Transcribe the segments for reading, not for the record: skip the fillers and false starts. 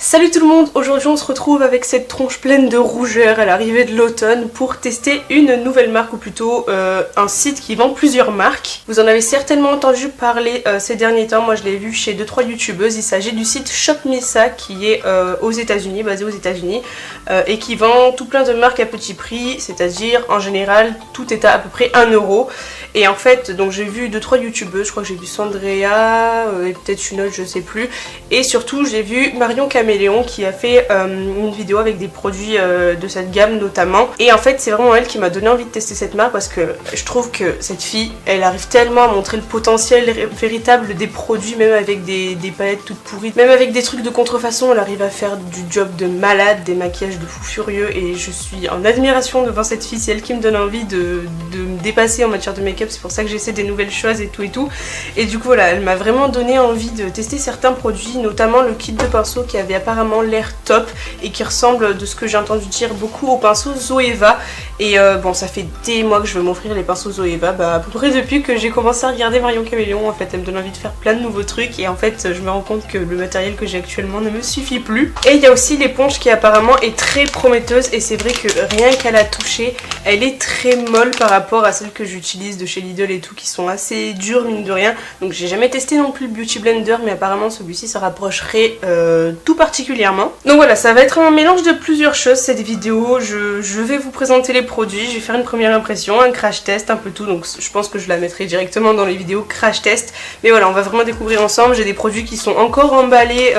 Salut tout le monde, aujourd'hui on se retrouve avec cette tronche pleine de rougeur à l'arrivée de l'automne pour tester une nouvelle marque ou plutôt un site qui vend plusieurs marques. Vous en avez certainement entendu parler ces derniers temps, moi je l'ai vu chez 2-3 youtubeuses. Il s'agit du site ShopMissa qui est aux États-Unis, basé aux États-Unis et qui vend tout plein de marques à petit prix, c'est-à-dire en général tout est à peu près 1 euro. Et en fait, donc j'ai vu 2-3 youtubeuses, je crois que j'ai vu Sandrea et peut-être une autre, je sais plus. Et surtout j'ai vu Marion Caméléon qui a fait une vidéo avec des produits de cette gamme notamment. Et en fait c'est vraiment elle qui m'a donné envie de tester cette marque parce que je trouve que cette fille, elle arrive tellement à montrer le potentiel véritable des produits, même avec des palettes toutes pourries, même avec des trucs de contrefaçon, elle arrive à faire du job de malade, des maquillages de fou furieux et je suis en admiration devant cette fille. C'est elle qui me donne envie de me dépasser en matière de make-up, c'est pour ça que j'essaie des nouvelles choses et tout. Et du coup voilà, elle m'a vraiment donné envie de tester certains produits, notamment le kit de pinceau qui avait apparemment l'air top et qui ressemble, de ce que j'ai entendu dire, beaucoup au pinceau Zoeva. Et bon, ça fait des mois que je veux m'offrir les pinceaux Zoeva, à peu près depuis que j'ai commencé à regarder Marion Caméléon. En fait elle me donne envie de faire plein de nouveaux trucs et en fait je me rends compte que le matériel que j'ai actuellement ne me suffit plus. Et il y a aussi l'éponge qui apparemment est très prometteuse et c'est vrai que rien qu'à la toucher, elle est très molle par rapport à celles que j'utilise de chez Lidl et tout, qui sont assez dures mine de rien. Donc j'ai jamais testé non plus le Beauty Blender, mais apparemment celui-ci se rapprocherait tout particulièrement. Donc voilà, ça va être un mélange de plusieurs choses cette vidéo. Je vais vous présenter les produits, je vais faire une première impression, un crash test, un peu tout. Donc je pense que je la mettrai directement dans les vidéos crash test. Mais voilà, on va vraiment découvrir ensemble. J'ai des produits qui sont encore emballés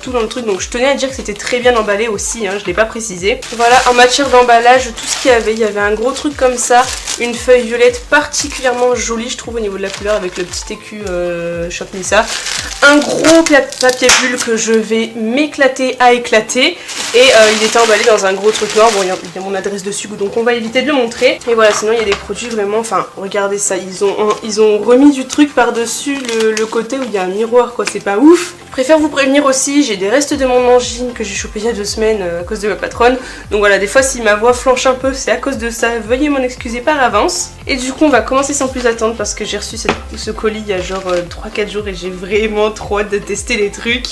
tout dans le truc, donc je tenais à dire que c'était très bien emballé aussi, hein, je l'ai pas précisé. Voilà, en matière d'emballage, tout ce qu'il y avait un gros truc comme ça, une feuille violette particulièrement jolie je trouve au niveau de la couleur avec le petit écu ShopMissa, un gros papier bulle que je vais m'éclater à éclater et il était emballé dans un gros truc noir. Bon, il y a mon adresse dessus donc on va éviter de le montrer. Et voilà, sinon il y a des produits vraiment, enfin regardez ça, ils ont remis du truc par dessus le côté où il y a un miroir quoi, c'est pas ouf. Je préfère vous prévenir aussi, j'ai des restes de mon angine que j'ai chopé il y a 2 semaines à cause de ma patronne. Donc voilà, des fois si ma voix flanche un peu, c'est à cause de ça, veuillez m'en excuser par avance. Et du coup on va commencer sans plus attendre parce que j'ai reçu ce colis il y a genre 3-4 jours et j'ai vraiment trop hâte de tester les trucs.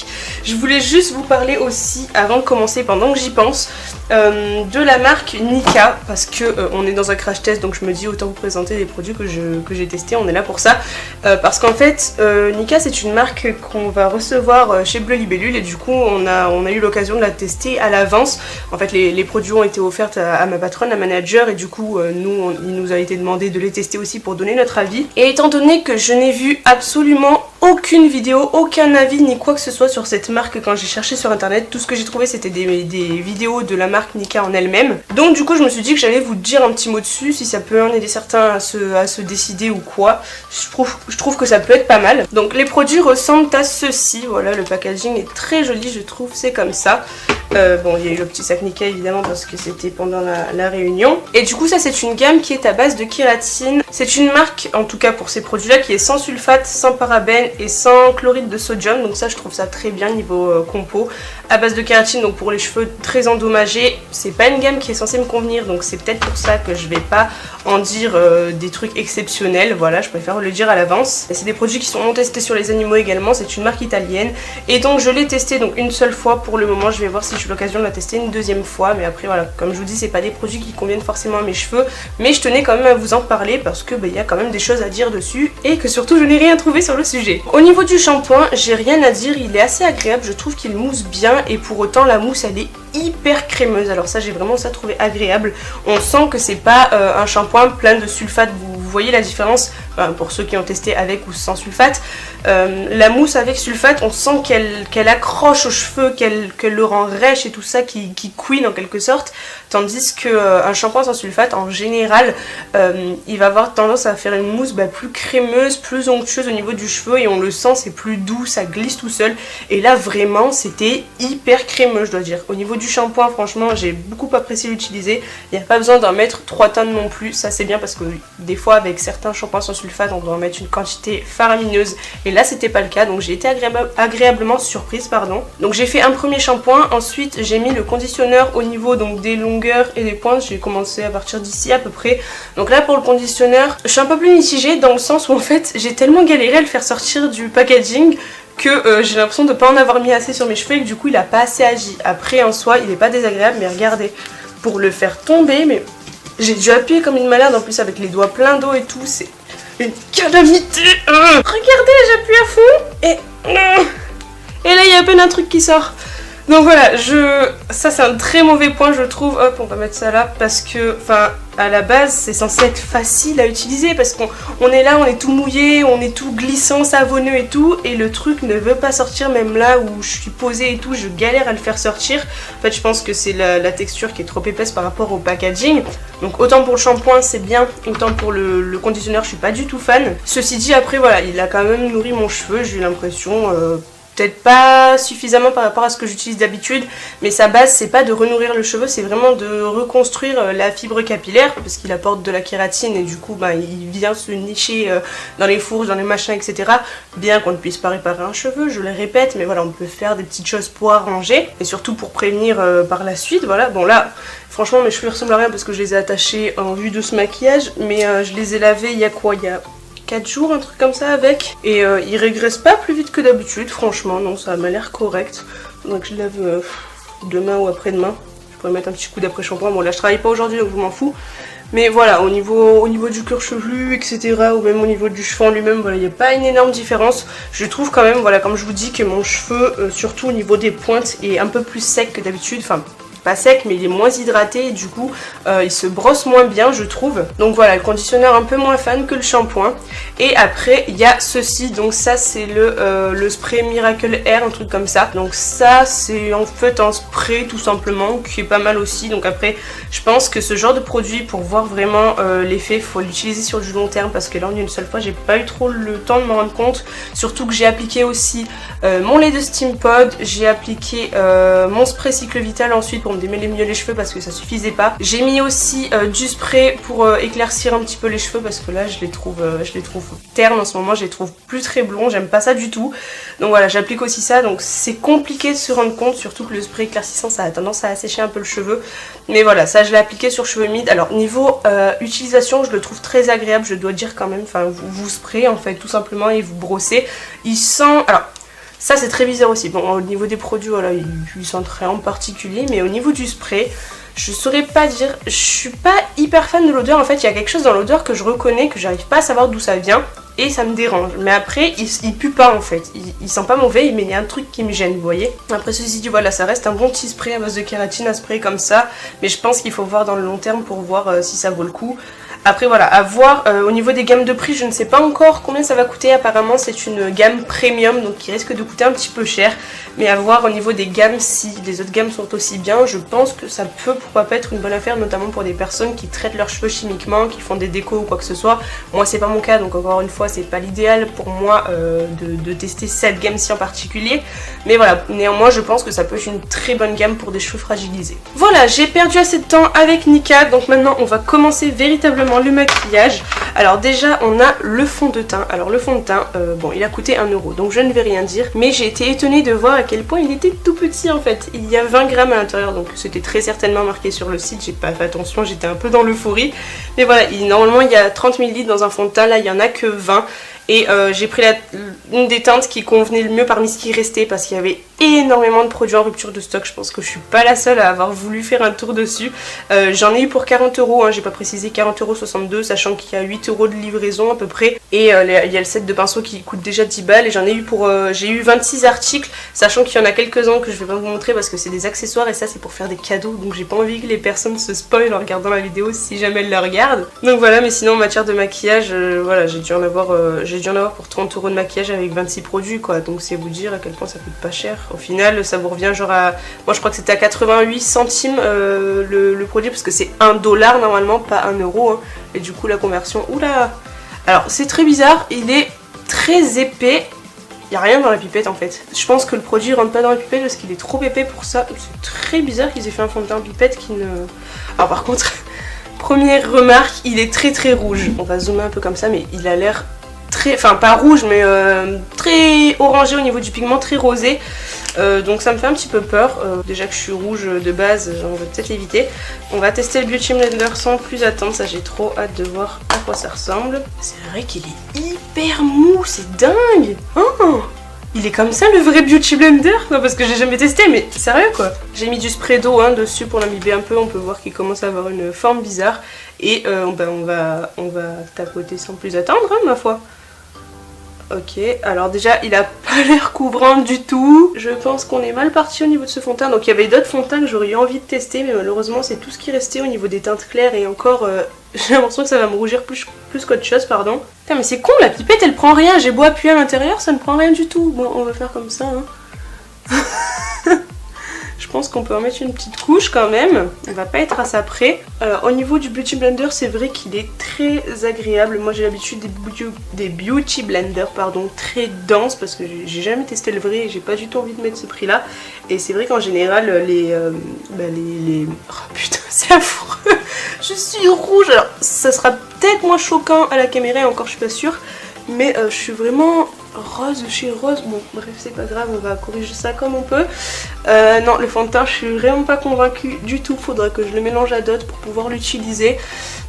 Je voulais juste vous parler aussi, avant de commencer, pendant que j'y pense, de la marque Nika, parce que on est dans un crash test, donc je me dis autant vous présenter les produits que j'ai testés, on est là pour ça. Parce qu'en fait Nika c'est une marque qu'on va recevoir chez Bleu Libellule et du coup on a eu l'occasion de la tester à l'avance. En fait les produits ont été offerts à ma patronne, la manager, et du coup il nous a été demandé de les tester aussi pour donner notre avis. Et étant donné que je n'ai vu absolument aucune vidéo, aucun avis ni quoi que ce soit sur cette marque quand j'ai cherché sur internet, tout ce que j'ai trouvé c'était des vidéos de la marque Nika en elle-même. Donc du coup je me suis dit que j'allais vous dire un petit mot dessus, si ça peut en aider certains à se décider ou quoi. Je trouve que ça peut être pas mal. Donc les produits ressemblent à ceci, voilà, le packaging est très joli je trouve, c'est comme ça. Bon, il y a eu le petit sac Nika évidemment parce que c'était pendant la réunion. Et du coup ça c'est une gamme qui est à base de kératine. C'est une marque, en tout cas pour ces produits là, qui est sans sulfate, sans parabènes et sans chloride de sodium. Donc ça je trouve ça très bien niveau compo. À base de kératine, donc pour les cheveux très endommagés. C'est pas une gamme qui est censée me convenir, donc c'est peut-être pour ça que je vais pas en dire des trucs exceptionnels. Voilà, je préfère le dire à l'avance. C'est des produits qui sont non testés sur les animaux également. C'est une marque italienne. Et donc je l'ai testé donc une seule fois pour le moment. Je vais voir si j'ai l'occasion de la tester une deuxième fois, mais après voilà, comme je vous dis c'est pas des produits qui conviennent forcément à mes cheveux, mais je tenais quand même à vous en parler parce que il y a quand même des choses à dire dessus et que surtout je n'ai rien trouvé sur le sujet. Au niveau du shampoing, j'ai rien à dire, il est assez agréable, je trouve qu'il mousse bien et pour autant la mousse elle est hyper crémeuse, alors ça j'ai vraiment ça trouvé agréable. On sent que c'est pas un shampoing plein de sulfate, vous voyez la différence, enfin, pour ceux qui ont testé avec ou sans sulfate. La mousse avec sulfate, on sent qu'elle accroche aux cheveux, qu'elle le rend rêche et tout ça, qui couine en quelque sorte, tandis qu'un shampoing sans sulfate en général il va avoir tendance à faire une mousse plus crémeuse, plus onctueuse au niveau du cheveu et on le sent, c'est plus doux, ça glisse tout seul. Et là vraiment c'était hyper crémeux je dois dire. Au niveau du shampoing franchement j'ai beaucoup apprécié l'utiliser, il n'y a pas besoin d'en mettre 3 tonnes non plus, ça c'est bien parce que des fois avec certains shampoings sans sulfate on doit en mettre une quantité faramineuse et là c'était pas le cas, donc j'ai été agréablement surprise pardon. Donc j'ai fait un premier shampoing, ensuite j'ai mis le conditionneur au niveau donc des longueurs et des pointes, j'ai commencé à partir d'ici à peu près. Donc là pour le conditionneur je suis un peu plus mitigée dans le sens où en fait j'ai tellement galéré à le faire sortir du packaging que j'ai l'impression de pas en avoir mis assez sur mes cheveux et que du coup il a pas assez agi. Après en soi il est pas désagréable, mais regardez, pour le faire tomber, mais j'ai dû appuyer comme une malade en plus avec les doigts pleins d'eau et tout, c'est une calamité. Regardez, j'appuie à fond et là il y a à peine un truc qui sort. Donc voilà, ça c'est un très mauvais point je trouve. Hop, on va mettre ça là parce que, enfin, à la base c'est censé être facile à utiliser parce qu'on est là, on est tout mouillé, on est tout glissant, savonneux et tout, et le truc ne veut pas sortir, même là où je suis posée et tout, je galère à le faire sortir. En fait je pense que c'est la texture qui est trop épaisse par rapport au packaging. Donc autant pour le shampoing c'est bien, autant pour le conditionneur je suis pas du tout fan. Ceci dit, après voilà, il a quand même nourri mon cheveu, j'ai eu l'impression... peut-être pas suffisamment par rapport à ce que j'utilise d'habitude, mais sa base c'est pas de renourrir le cheveu, c'est vraiment de reconstruire la fibre capillaire parce qu'il apporte de la kératine et du coup bah, il vient se nicher dans les fourches, dans les machins, etc. Bien qu'on ne puisse pas réparer un cheveu, je le répète, mais voilà, on peut faire des petites choses pour arranger et surtout pour prévenir par la suite. Voilà, bon là franchement mes cheveux ressemblent à rien parce que je les ai attachés en vue de ce maquillage, mais je les ai lavés il y a quoi, il y a 4 jours, un truc comme ça avec, et il régresse pas plus vite que d'habitude, franchement, non, ça m'a l'air correct. Donc je lave demain ou après-demain, je pourrais mettre un petit coup d'après-shampoing. Bon là je travaille pas aujourd'hui donc je m'en fous, mais voilà, au niveau du cuir chevelu, etc., ou même au niveau du cheveu en lui-même, voilà, il n'y a pas une énorme différence. Je trouve quand même, voilà, comme je vous dis, que mon cheveu, surtout au niveau des pointes, est un peu plus sec que d'habitude, enfin... pas sec, mais il est moins hydraté et du coup il se brosse moins bien je trouve. Donc voilà, le conditionneur un peu moins fan que le shampoing. Et après il y a ceci, donc ça c'est le spray Miracle Air, un truc comme ça. Donc ça c'est en fait un spray tout simplement qui est pas mal aussi. Donc après je pense que ce genre de produit, pour voir vraiment l'effet, faut l'utiliser sur du long terme parce que là en une seule fois j'ai pas eu trop le temps de m'en rendre compte. Surtout que j'ai appliqué aussi mon lait de Steam Pod, j'ai appliqué mon spray Cycle Vital ensuite pour me démêler mieux les cheveux parce que ça suffisait pas. J'ai mis aussi du spray pour éclaircir un petit peu les cheveux parce que là je les trouve ternes en ce moment, je les trouve plus très blonds, j'aime pas ça du tout. Donc voilà, j'applique aussi ça, donc c'est compliqué de se rendre compte, surtout que le spray éclaircissant ça a tendance à assécher un peu le cheveu. Mais voilà, ça je l'ai appliqué sur cheveux mid. Alors niveau utilisation, je le trouve très agréable, je dois dire quand même, enfin vous sprayez en fait tout simplement et vous brossez. Il sent... Alors ça c'est très bizarre aussi, bon au niveau des produits voilà, il sent rien en particulier, mais au niveau du spray, je saurais pas dire, je suis pas hyper fan de l'odeur en fait, il y a quelque chose dans l'odeur que je reconnais, que j'arrive pas à savoir d'où ça vient, et ça me dérange. Mais après, il pue pas en fait, il sent pas mauvais, mais il y a un truc qui me gêne, vous voyez. Après ceci dit, voilà, ça reste un bon petit spray à base de kératine, à spray comme ça, mais je pense qu'il faut voir dans le long terme pour voir si ça vaut le coup. Après voilà, à voir au niveau des gammes de prix, je ne sais pas encore combien ça va coûter. Apparemment c'est une gamme premium, donc qui risque de coûter un petit peu cher. Mais à voir au niveau des gammes, si les autres gammes sont aussi bien, je pense que ça peut pourquoi pas être une bonne affaire, notamment pour des personnes qui traitent leurs cheveux chimiquement, qui font des décos ou quoi que ce soit. Moi c'est pas mon cas, donc encore une fois c'est pas l'idéal pour moi de tester cette gamme-ci en particulier. Mais voilà, néanmoins je pense que ça peut être une très bonne gamme pour des cheveux fragilisés. Voilà, j'ai perdu assez de temps avec Nika, donc maintenant on va commencer véritablement le maquillage. Alors déjà on a le fond de teint. Alors le fond de teint, bon il a coûté 1 €, donc je ne vais rien dire, mais j'ai été étonnée de voir à quel point il était tout petit en fait. Il y a 20 grammes à l'intérieur, donc c'était très certainement marqué sur le site, j'ai pas fait attention, j'étais un peu dans l'euphorie. Mais voilà, normalement il y a 30 ml dans un fond de teint, là il y en a que 20. Et j'ai pris une des teintes qui convenait le mieux parmi ce qui restait parce qu'il y avait énormément de produits en rupture de stock. Je pense que je suis pas la seule à avoir voulu faire un tour dessus. J'en ai eu pour 40 €, hein, j'ai pas précisé, 40,62 €, sachant qu'il y a 8 € de livraison à peu près. Et il y a le set de pinceaux qui coûte déjà 10 balles. Et j'en ai eu pour... j'ai eu 26 articles, sachant qu'il y en a quelques-uns que je vais pas vous montrer parce que c'est des accessoires et ça c'est pour faire des cadeaux. Donc j'ai pas envie que les personnes se spoilent en regardant la vidéo si jamais elles la regardent. Donc voilà, mais sinon en matière de maquillage, voilà, j'ai dû en avoir pour 30 € de maquillage avec 26 produits quoi, donc c'est vous dire à quel point ça coûte pas cher. Au final ça vous revient genre à, moi je crois que c'était à 88 centimes le produit parce que c'est 1 $ normalement, pas 1 €, hein. Et du coup la conversion, oula. Alors c'est très bizarre, il est très épais, il n'y a rien dans la pipette en fait. Je pense que le produit rentre pas dans la pipette parce qu'il est trop épais pour ça. C'est très bizarre qu'ils aient fait un fond de teint en pipette qui ne... Alors par contre, première remarque, il est très rouge. On va zoomer un peu comme ça, mais il a l'air très, enfin pas rouge mais très orangé au niveau du pigment, très rosé, donc ça me fait un petit peu peur. Déjà que je suis rouge de base, on va peut-être éviter. On va tester le Beauty Blender sans plus attendre, ça j'ai trop hâte de voir à quoi ça ressemble. C'est vrai qu'il est hyper mou, c'est dingue. Oh, Il est comme ça le vrai Beauty Blender quoi, parce que j'ai jamais testé, mais sérieux quoi. J'ai mis du spray d'eau hein, dessus pour l'imbiber un peu, on peut voir qu'il commence à avoir une forme bizarre. Et on va tapoter sans plus attendre hein, ma foi. Ok, alors déjà il a pas l'air couvrant du tout. Je pense qu'on est mal parti au niveau de ce fond de teint. Donc il y avait d'autres fonds de teint que j'aurais eu envie de tester, mais malheureusement c'est tout ce qui restait au niveau des teintes claires. Et encore j'ai l'impression que ça va me rougir plus qu'autre chose, pardon. Putain mais c'est con, la pipette elle prend rien. J'ai beau appuyer à l'intérieur, ça ne prend rien du tout. Bon on va faire comme ça hein. Je pense qu'on peut en mettre une petite couche quand même, on va pas être à ça près. Au niveau du Beauty Blender, c'est vrai qu'il est très agréable. Moi j'ai l'habitude des Beauty Blender pardon, très denses parce que j'ai jamais testé le vrai et j'ai pas du tout envie de mettre ce prix là. Et c'est vrai qu'en général les... Oh putain c'est affreux. Je suis rouge, alors ça sera peut-être moins choquant à la caméra et encore je suis pas sûre. Mais je suis vraiment rose chez rose. Bon bref c'est pas grave, on va corriger ça comme on peut. Non le fond de teint je suis vraiment pas convaincue du tout. Faudra que je le mélange à d'autres pour pouvoir l'utiliser.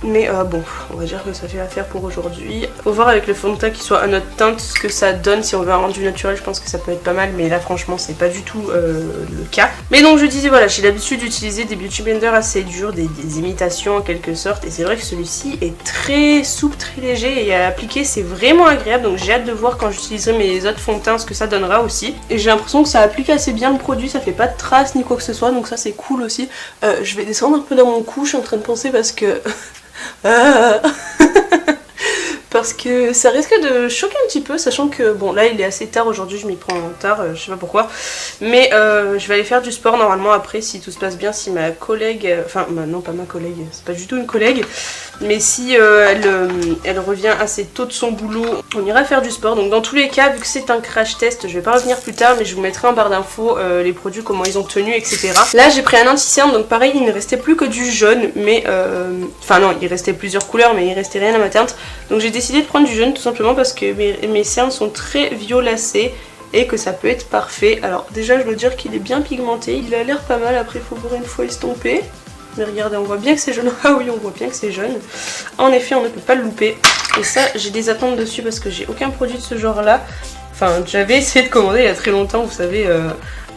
Mais bon on va dire que ça fait l'affaire pour aujourd'hui. Faut voir avec le fond de teint qui soit à notre teinte ce que ça donne. Si on veut un rendu naturel je pense que ça peut être pas mal. Mais là franchement c'est pas du tout le cas. Mais donc je disais voilà, j'ai l'habitude d'utiliser des Beauty Blender assez durs, des imitations en quelque sorte. Et c'est vrai que celui-ci est très souple, très léger. Et à appliquer c'est vraiment agréable. Donc j'ai hâte de voir quand j'utiliserai mes autres fonds de teint ce que ça donnera aussi. Et j'ai l'impression que ça applique assez bien le produit. Ça fait pas de traces ni quoi que ce soit. Donc ça c'est cool aussi. Je vais descendre un peu dans mon cou. Je suis en train de penser parce que... parce que ça risque de choquer un petit peu, sachant que bon là il est assez tard aujourd'hui, je m'y prends tard, je sais pas pourquoi, mais je vais aller faire du sport normalement après si tout se passe bien, si ma collègue, enfin non pas ma collègue, c'est pas du tout une collègue, mais si elle revient assez tôt de son boulot, on ira faire du sport. Donc dans tous les cas, vu que c'est un crash test, je vais pas revenir plus tard, mais je vous mettrai en barre d'infos les produits, comment ils ont tenu, etc. Là j'ai pris un anti-cerne, donc pareil il ne restait plus que du jaune, mais enfin non il restait plusieurs couleurs, mais il restait rien à ma teinte, donc j'ai décidé de prendre du jaune tout simplement parce que mes cernes sont très violacées et que ça peut être parfait. Alors déjà je dois dire qu'il est bien pigmenté, il a l'air pas mal, après il faut voir une fois estomper. Mais regardez, on voit bien que c'est jaune. Ah oui, on voit bien que c'est jaune. En effet, on ne peut pas le louper. Et ça, j'ai des attentes dessus parce que j'ai aucun produit de ce genre-là. Enfin, j'avais essayé de commander il y a très longtemps, vous savez,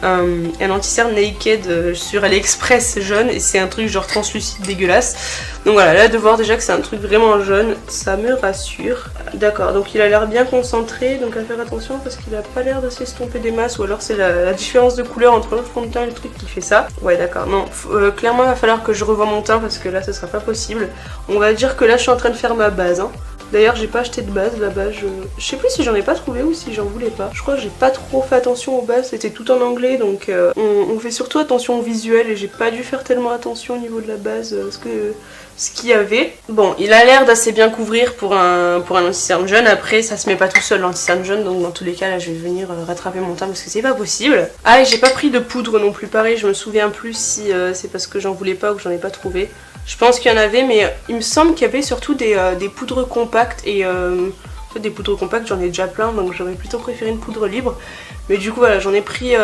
un anti-cerne naked sur AliExpress jaune. Et c'est un truc genre translucide dégueulasse. Donc voilà, là de voir déjà que c'est un truc vraiment jaune, ça me rassure. D'accord, donc il a l'air bien concentré, donc à faire attention parce qu'il a pas l'air de s'estomper des masses, ou alors c'est la différence de couleur entre le fond de teint et le truc qui fait ça. Ouais d'accord, non, clairement il va falloir que je revoie mon teint parce que là ce sera pas possible. On va dire que là je suis en train de faire ma base hein. D'ailleurs j'ai pas acheté de base là-bas, je sais plus si j'en ai pas trouvé ou si j'en voulais pas. Je crois que j'ai pas trop fait attention aux bases, c'était tout en anglais donc on fait surtout attention au visuel et j'ai pas dû faire tellement attention au niveau de la base ce qu'il y avait. Bon, il a l'air d'assez bien couvrir pour un anti-cerne jaune. Après, ça se met pas tout seul l'anti-cerne jaune, donc dans tous les cas, là, je vais venir rattraper mon teint parce que c'est pas possible. Ah, et j'ai pas pris de poudre non plus. Pareil, je me souviens plus si c'est parce que j'en voulais pas ou que j'en ai pas trouvé. Je pense qu'il y en avait, mais il me semble qu'il y avait surtout des poudres compactes et... des poudres compactes, j'en ai déjà plein, donc j'aurais plutôt préféré une poudre libre. Mais du coup voilà, j'en ai pris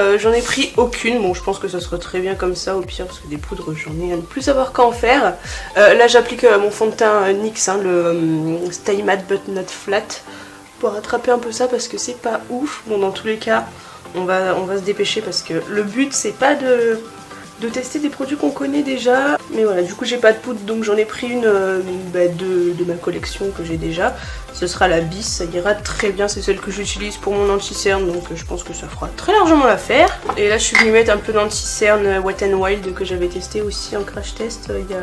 aucune. Bon, je pense que ça serait très bien comme ça au pire, parce que des poudres j'en ai à ne plus savoir qu'en faire. Là j'applique mon fond de teint NYX, hein, le Stay Matte But Not Flat, pour rattraper un peu ça parce que c'est pas ouf. Bon, dans tous les cas, on va se dépêcher parce que le but c'est pas de tester des produits qu'on connaît déjà. Mais voilà, du coup j'ai pas de poudre, donc j'en ai pris une de ma collection que j'ai déjà. Ce sera la Bis, ça ira très bien, c'est celle que j'utilise pour mon anti-cerne, donc je pense que ça fera très largement l'affaire. Et là je suis venue mettre un peu d'anti-cerne Wet n Wild que j'avais testé aussi en crash test il y a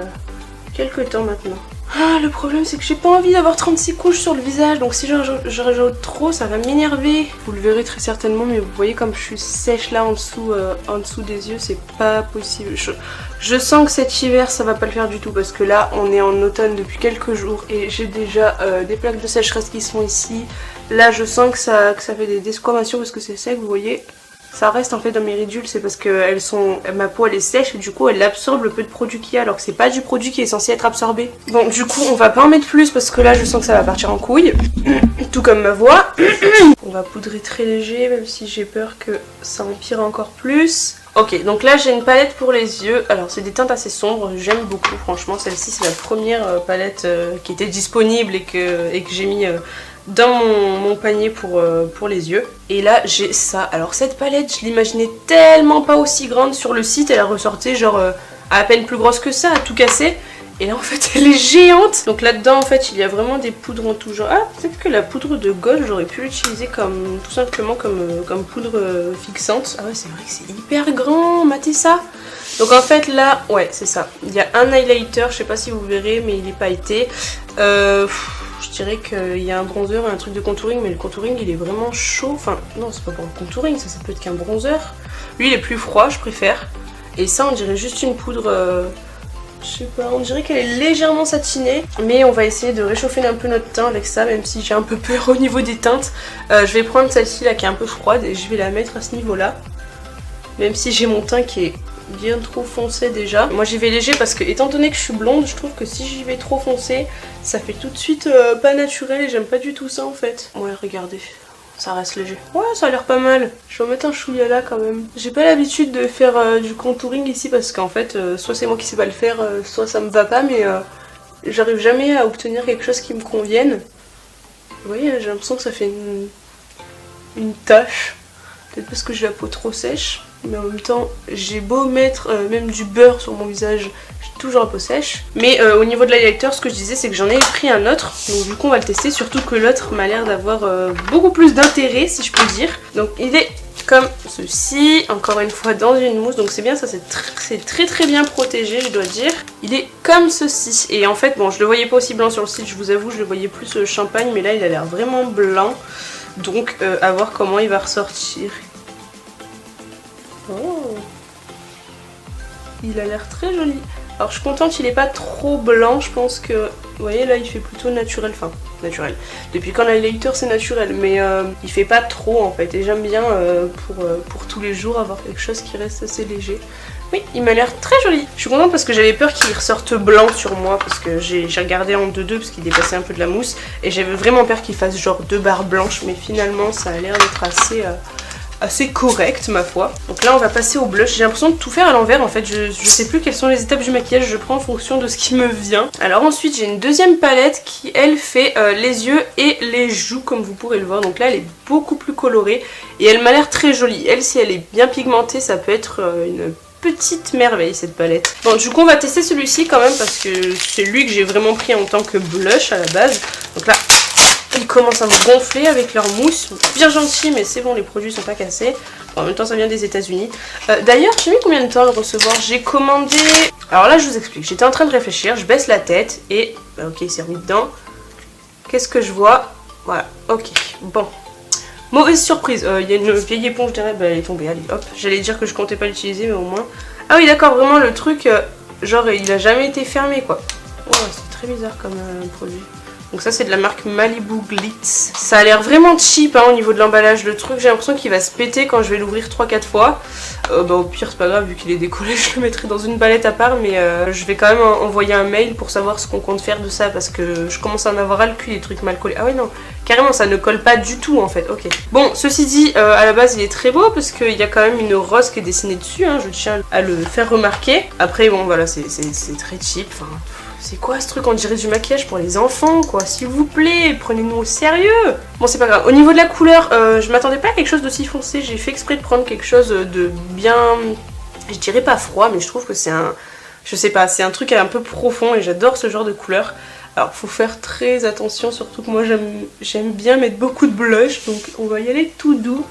quelques temps maintenant. Ah, le problème c'est que j'ai pas envie d'avoir 36 couches sur le visage, donc si je rajoute trop ça va m'énerver. Vous le verrez très certainement, mais vous voyez comme je suis sèche là en dessous des yeux, c'est pas possible. Je sens que cet hiver ça va pas le faire du tout parce que là on est en automne depuis quelques jours et j'ai déjà des plaques de sécheresse qui sont ici. Là je sens que ça fait des desquamations parce que c'est sec, vous voyez. Ça reste en fait dans mes ridules, c'est parce que ma peau elle est sèche et du coup elle absorbe le peu de produit qu'il y a alors que c'est pas du produit qui est censé être absorbé. Bon du coup on va pas en mettre plus parce que là je sens que ça va partir en couille, tout comme ma voix. On va poudrer très léger même si j'ai peur que ça empire encore plus. Ok, donc là j'ai une palette pour les yeux. Alors c'est des teintes assez sombres, j'aime beaucoup franchement. Celle-ci c'est la première palette qui était disponible et que j'ai mis dans mon panier pour les yeux. Et là j'ai ça. Alors cette palette je l'imaginais tellement pas aussi grande sur le site, elle ressortait genre à peine plus grosse que ça, à tout casser. Et là en fait elle est géante. Donc là-dedans en fait il y a vraiment des poudres en tout genre. Ah peut-être que la poudre de gold j'aurais pu l'utiliser comme tout simplement comme poudre fixante. Ah ouais c'est vrai que c'est hyper grand, matez ça. Donc en fait là, ouais c'est ça. Il y a un highlighter, je sais pas si vous verrez mais il est pailleté. Je dirais qu'il y a un bronzer et un truc de contouring, mais le contouring il est vraiment chaud. Enfin non c'est pas pour le contouring, ça peut être qu'un bronzer. Lui il est plus froid, je préfère. Et ça on dirait juste une poudre... je sais pas, on dirait qu'elle est légèrement satinée. Mais on va essayer de réchauffer un peu notre teint avec ça, même si j'ai un peu peur au niveau des teintes. Je vais prendre celle-ci là qui est un peu froide et je vais la mettre à ce niveau-là. Même si j'ai mon teint qui est bien trop foncé déjà. Moi j'y vais léger parce que étant donné que je suis blonde, je trouve que si j'y vais trop foncé, ça fait tout de suite pas naturel et j'aime pas du tout ça en fait. Ouais regardez. Ça reste léger. Ouais, ça a l'air pas mal. Je vais en mettre un chouïa là quand même. J'ai pas l'habitude de faire du contouring ici parce qu'en fait, soit c'est moi qui sais pas le faire, soit ça me va pas, mais j'arrive jamais à obtenir quelque chose qui me convienne. Vous voyez, j'ai l'impression que ça fait une tache. Peut-être parce que j'ai la peau trop sèche. Mais en même temps, j'ai beau mettre même du beurre sur mon visage, j'ai toujours la peau sèche. Mais au niveau de l'highlighter, ce que je disais, c'est que j'en ai pris un autre. Donc du coup, on va le tester. Surtout que l'autre m'a l'air d'avoir beaucoup plus d'intérêt, si je peux dire. Donc il est comme ceci, encore une fois dans une mousse. Donc c'est bien, ça c'est très bien protégé, je dois dire. Il est comme ceci. Et en fait, bon, je le voyais pas aussi blanc sur le site, je vous avoue, je le voyais plus champagne. Mais là, il a l'air vraiment blanc. Donc à voir comment il va ressortir. Oh. Il a l'air très joli. Alors je suis contente qu'il n'est pas trop blanc, je pense que... Vous voyez là il fait plutôt naturel, enfin naturel. Depuis quand l'highlighter c'est naturel, mais il fait pas trop en fait. Et j'aime bien pour tous les jours avoir quelque chose qui reste assez léger. Oui, il m'a l'air très joli. Je suis contente parce que j'avais peur qu'il ressorte blanc sur moi parce que j'ai regardé en 2-2 parce qu'il dépassait un peu de la mousse. Et j'avais vraiment peur qu'il fasse genre 2 barres blanches, mais finalement ça a l'air d'être assez correct ma foi. Donc là on va passer au blush. J'ai l'impression de tout faire à l'envers en fait. Je sais plus quelles sont les étapes du maquillage. Je prends en fonction de ce qui me vient. Alors ensuite j'ai une deuxième palette qui elle fait les yeux et les joues comme vous pourrez le voir. Donc là elle est beaucoup plus colorée et elle m'a l'air très jolie. Elle si elle est bien pigmentée ça peut être une petite merveille cette palette. Bon du coup on va tester celui-ci quand même parce que c'est lui que j'ai vraiment pris en tant que blush à la base. Donc là ils commencent à me gonfler avec leur mousse. Bien gentil, mais c'est bon, les produits sont pas cassés. Bon, en même temps, ça vient des États-Unis. D'ailleurs, j'ai mis combien de temps à le recevoir? J'ai commandé... Alors là, je vous explique. J'étais en train de réfléchir, je baisse la tête et... Bah, ok, il s'est remis dedans. Qu'est-ce que je vois? Voilà, ok. Bon. Mauvaise surprise. Il y a une vieille éponge derrière, bah, elle est tombée. Allez, hop. J'allais dire que je comptais pas l'utiliser, mais au moins... Ah oui, d'accord, vraiment, le truc... genre, il a jamais été fermé, quoi. Oh, c'est très bizarre comme produit. Donc ça c'est de la marque Malibu Glitz. Ça a l'air vraiment cheap hein, au niveau de l'emballage. Le truc j'ai l'impression qu'il va se péter quand je vais l'ouvrir 3-4 fois. Bah au pire c'est pas grave vu qu'il est décollé je le mettrai dans une palette à part. Mais je vais quand même envoyer un mail pour savoir ce qu'on compte faire de ça. Parce que je commence à en avoir ras le cul des trucs mal collés. Ah ouais non, carrément ça ne colle pas du tout en fait. Ok. Bon ceci dit à la base il est très beau parce qu'il y a quand même une rose qui est dessinée dessus hein, je tiens à le faire remarquer. Après bon voilà c'est très cheap. Enfin, c'est quoi ce truc? On dirait du maquillage pour les enfants quoi, s'il vous plaît, prenez-nous au sérieux. Bon c'est pas grave, au niveau de la couleur, je m'attendais pas à quelque chose d'aussi foncé, j'ai fait exprès de prendre quelque chose de bien, je dirais pas froid, mais je trouve que c'est un, je sais pas, c'est un truc un peu profond et j'adore ce genre de couleur. Alors faut faire très attention, surtout que moi j'aime bien mettre beaucoup de blush, donc on va y aller tout doux.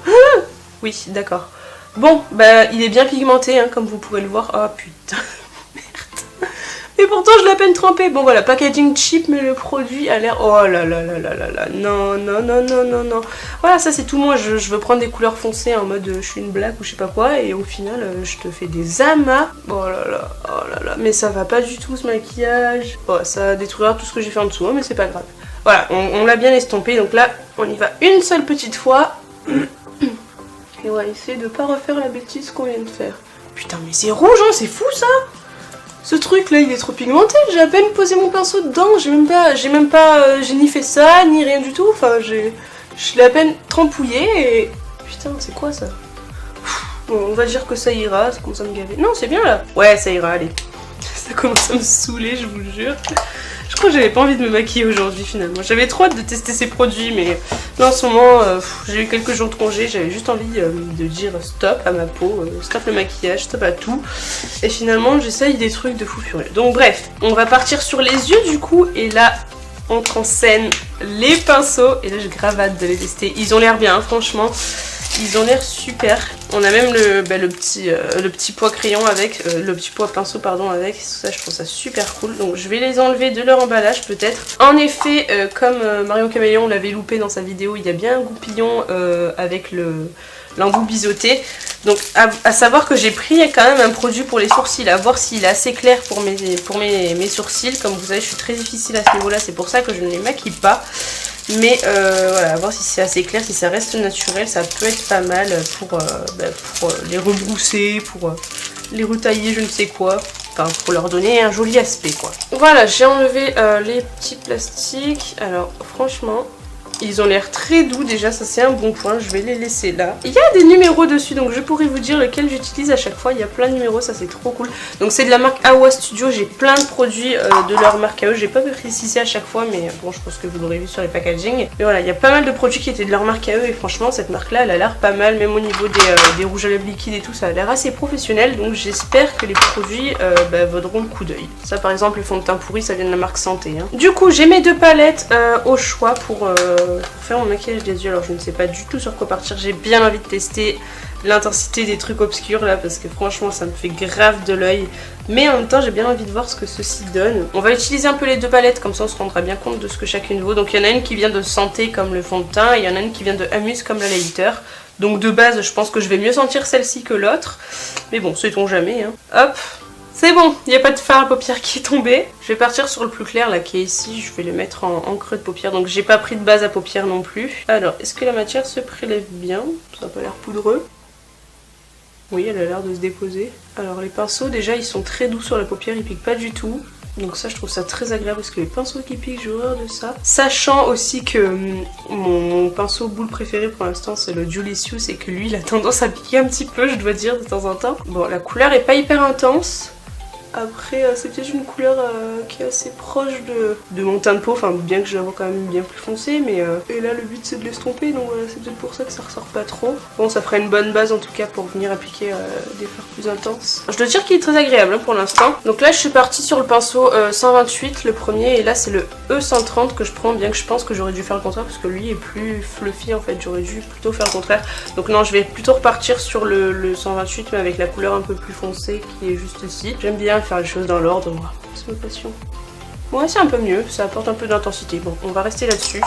Oui d'accord. Bon bah il est bien pigmenté hein, comme vous pourrez le voir, oh putain. Et pourtant je l'ai à peine trempé. Bon voilà, packaging cheap mais le produit a l'air... Oh là là là là là là. Non, non, non, non, non, non. Voilà, ça c'est tout moi. Je veux prendre des couleurs foncées en mode je suis une blague ou je sais pas quoi. Et au final, je te fais des amas. Oh là là, oh là là. Mais ça va pas du tout ce maquillage. Bon, ça détruira tout ce que j'ai fait en dessous, hein, mais c'est pas grave. Voilà, on l'a bien estompé. Donc là, on y va une seule petite fois. Et on va essayer de pas refaire la bêtise qu'on vient de faire. Putain, mais c'est rouge, hein, c'est fou ça! Ce truc là il est trop pigmenté, j'ai à peine posé mon pinceau dedans, j'ai ni fait ça, ni rien du tout, enfin je l'ai à peine trempouillé et... Putain c'est quoi ça? Bon on va dire que ça ira, ça commence à me gaver. Non c'est bien là. Ouais ça ira, allez. Ça commence à me saouler je vous jure. Je crois que j'avais pas envie de me maquiller aujourd'hui finalement. J'avais trop hâte de tester ces produits, mais là en ce moment, j'ai eu quelques jours de congé, j'avais juste envie de dire stop à ma peau, stop le maquillage, stop à tout. Et finalement, j'essaye des trucs de fou furieux. Donc bref, on va partir sur les yeux du coup, et là, entre en scène les pinceaux. Et là, je grave hâte de les tester. Ils ont l'air bien, hein, franchement. Ils ont l'air super. On a même le petit poids crayon avec, le petit poids pinceau pardon avec. Ça, je trouve ça super cool. Donc je vais les enlever de leur emballage peut-être. En effet, comme Marion Caméléon l'avait loupé dans sa vidéo, il y a bien un goupillon avec l'embout biseauté. Donc à savoir que j'ai pris quand même un produit pour les sourcils, à voir s'il est assez clair pour mes sourcils. Comme vous savez, je suis très difficile à ce niveau là, c'est pour ça que je ne les maquille pas. Mais voilà, à voir si c'est assez clair, si ça reste naturel, ça peut être pas mal pour les rebrousser, pour les retailler, je ne sais quoi. Enfin, pour leur donner un joli aspect quoi. Voilà, j'ai enlevé les petits plastiques. Alors franchement, ils ont l'air très doux déjà, ça c'est un bon point, je vais les laisser là. Il y a des numéros dessus, donc je pourrais vous dire lequel j'utilise à chaque fois, il y a plein de numéros, ça c'est trop cool. Donc c'est de la marque Awa Studio, j'ai plein de produits de leur marque à eux, j'ai pas précisé à chaque fois, mais bon je pense que vous l'aurez vu sur les packaging. Mais voilà, il y a pas mal de produits qui étaient de leur marque à eux, et franchement cette marque là, elle a l'air pas mal, même au niveau des rouges à lèvres liquides et tout, ça a l'air assez professionnel, donc j'espère que les produits vaudront le coup d'œil. Ça par exemple, le fond de teint pourri, ça vient de la marque Santé. Hein. Du coup, j'ai mes deux palettes au choix pour faire mon maquillage des yeux. Alors je ne sais pas du tout sur quoi partir, j'ai bien envie de tester l'intensité des trucs obscurs là parce que franchement ça me fait grave de l'œil, mais en même temps j'ai bien envie de voir ce que ceci donne. On va utiliser un peu les deux palettes, comme ça on se rendra bien compte de ce que chacune vaut. Donc il y en a une qui vient de Santé comme le fond de teint, et il y en a une qui vient de Amuse comme l'highlighter. Donc de base je pense que je vais mieux sentir celle-ci que l'autre, mais bon, sait-on jamais hein. Hop, c'est bon, il n'y a pas de fard à paupières qui est tombé. Je vais partir sur le plus clair là qui est ici, je vais le mettre en creux de paupière, donc j'ai pas pris de base à paupières non plus. Alors, est-ce que la matière se prélève bien? Ça n'a pas l'air poudreux. Oui, elle a l'air de se déposer. Alors les pinceaux déjà ils sont très doux sur la paupière, ils piquent pas du tout. Donc ça je trouve ça très agréable parce que les pinceaux qui piquent, j'ai horreur de ça. Sachant aussi que mon pinceau boule préféré pour l'instant c'est le Julicious, et que lui il a tendance à piquer un petit peu, je dois dire, de temps en temps. Bon, la couleur est pas hyper intense. Après c'est peut-être une couleur qui est assez proche de mon teint de peau, enfin bien que je la vois quand même bien plus foncée, mais et là le but c'est de l'estomper, donc voilà, c'est peut-être pour ça que ça ressort pas trop. Bon, ça ferait une bonne base en tout cas pour venir appliquer des fards plus intenses. Je dois dire qu'il est très agréable hein, pour l'instant. Donc là je suis partie sur le pinceau 128, le premier, et là c'est le E130 que je prends, bien que je pense que j'aurais dû faire le contraire parce que lui est plus fluffy en fait, j'aurais dû plutôt faire le contraire. Donc non, je vais plutôt repartir sur le 128 mais avec la couleur un peu plus foncée qui est juste ici. J'aime bien faire les choses dans l'ordre, moi, c'est ma passion. Bon, c'est un peu mieux, ça apporte un peu d'intensité. Bon, on va rester là-dessus.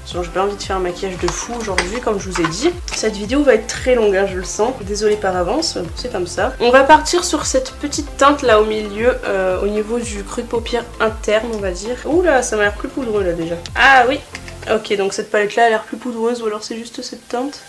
Sinon, j'ai pas envie de faire un maquillage de fou aujourd'hui, comme je vous ai dit. Cette vidéo va être très longue, hein, je le sens. Désolée par avance, c'est comme ça. On va partir sur cette petite teinte là au milieu, au niveau du creux de paupière interne, on va dire. Ouh là, ça m'a l'air plus poudreux là déjà. Ah oui. Ok, donc cette palette là a l'air plus poudreuse, ou alors c'est juste cette teinte.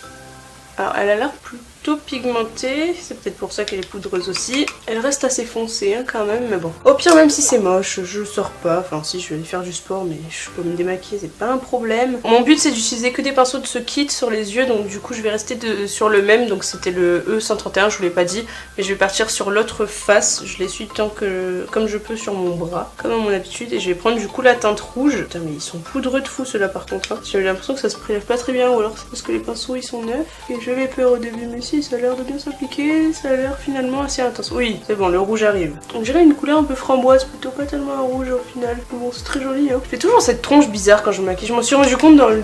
Alors, elle a l'air plutôt pigmentée, c'est peut-être pour ça qu'elle est poudreuse aussi. Elle reste assez foncée hein, quand même, mais bon. Au pire, même si c'est moche, je le sors pas. Enfin si, je vais aller faire du sport, mais je peux me démaquiller, c'est pas un problème. Mon but c'est d'utiliser que des pinceaux de ce kit sur les yeux, donc du coup je vais rester sur le même. Donc c'était le E131, je vous l'ai pas dit, mais je vais partir sur l'autre face. Je l'essuie tant que comme je peux sur mon bras, comme à mon habitude, et je vais prendre du coup la teinte rouge. Putain, mais ils sont poudreux de fou ceux-là par contre. Hein. J'ai l'impression que ça se prélève pas très bien, ou alors c'est parce que les pinceaux ils sont neufs. Et j'avais peur au début, mais si, ça a l'air de bien s'appliquer, ça a l'air finalement assez intense. Oui, c'est bon, le rouge arrive. On dirait une couleur un peu framboise, plutôt pas tellement un rouge au final. Bon, c'est très joli, hein. Je fais toujours cette tronche bizarre quand je me maquille. Je m'en suis rendu compte dans mon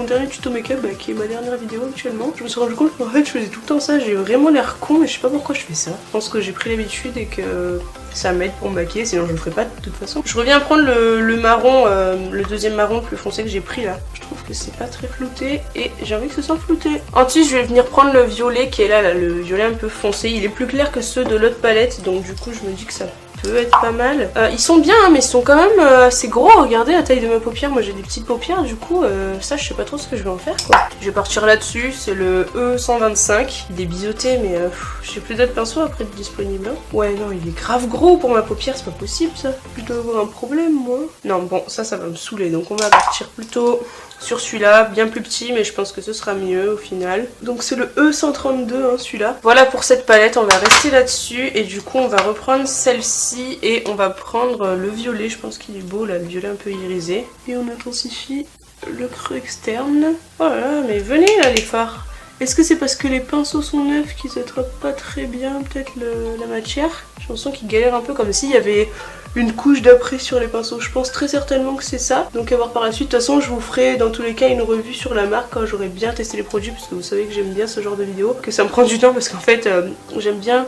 dernier tuto make-up, qui est ma dernière vidéo actuellement. Je me suis rendu compte qu'en fait, je faisais tout le temps ça. J'ai vraiment l'air con, mais je sais pas pourquoi je fais ça. Je pense que j'ai pris l'habitude et que ça m'aide pour me maquiller, sinon je le ferai pas de toute façon. Je reviens prendre le marron, le deuxième marron plus foncé que j'ai pris là. Je trouve que c'est pas très flouté et j'ai envie que ce soit flouté. Ensuite je vais venir prendre le violet qui est là, le violet un peu foncé. Il est plus clair que ceux de l'autre palette, donc du coup je me dis que ça peut être pas mal. Ils sont bien hein, mais ils sont quand même assez gros. Regardez la taille de ma paupière, moi j'ai des petites paupières, du coup ça je sais pas trop ce que je vais en faire quoi. Je vais partir là-dessus, c'est le E125. Il est biseauté mais j'ai plus d'autres pinceaux après de disponibles. Hein. Ouais non, il est grave gros pour ma paupière, c'est pas possible ça. Je dois avoir un problème moi. Non bon, ça va me saouler, donc on va partir plutôt sur celui-là, bien plus petit, mais je pense que ce sera mieux au final. Donc c'est le E132 hein, celui-là. Voilà pour cette palette, on va rester là-dessus et du coup on va reprendre celle-ci et on va prendre le violet, je pense qu'il est beau là, le violet un peu irisé. Et on intensifie le creux externe. Oh là là, mais venez là les fards. Est-ce que c'est parce que les pinceaux sont neufs qu'ils attrapent pas très bien peut-être la matière? J'ai l'impression qu'ils galèrent un peu comme s'il y avait une couche d'après sur les pinceaux. Je pense très certainement que c'est ça. Donc à voir par la suite. De toute façon je vous ferai dans tous les cas une revue sur la marque quand j'aurai bien testé les produits. Parce que vous savez que j'aime bien ce genre de vidéo. Que ça me prend du temps parce qu'en fait j'aime bien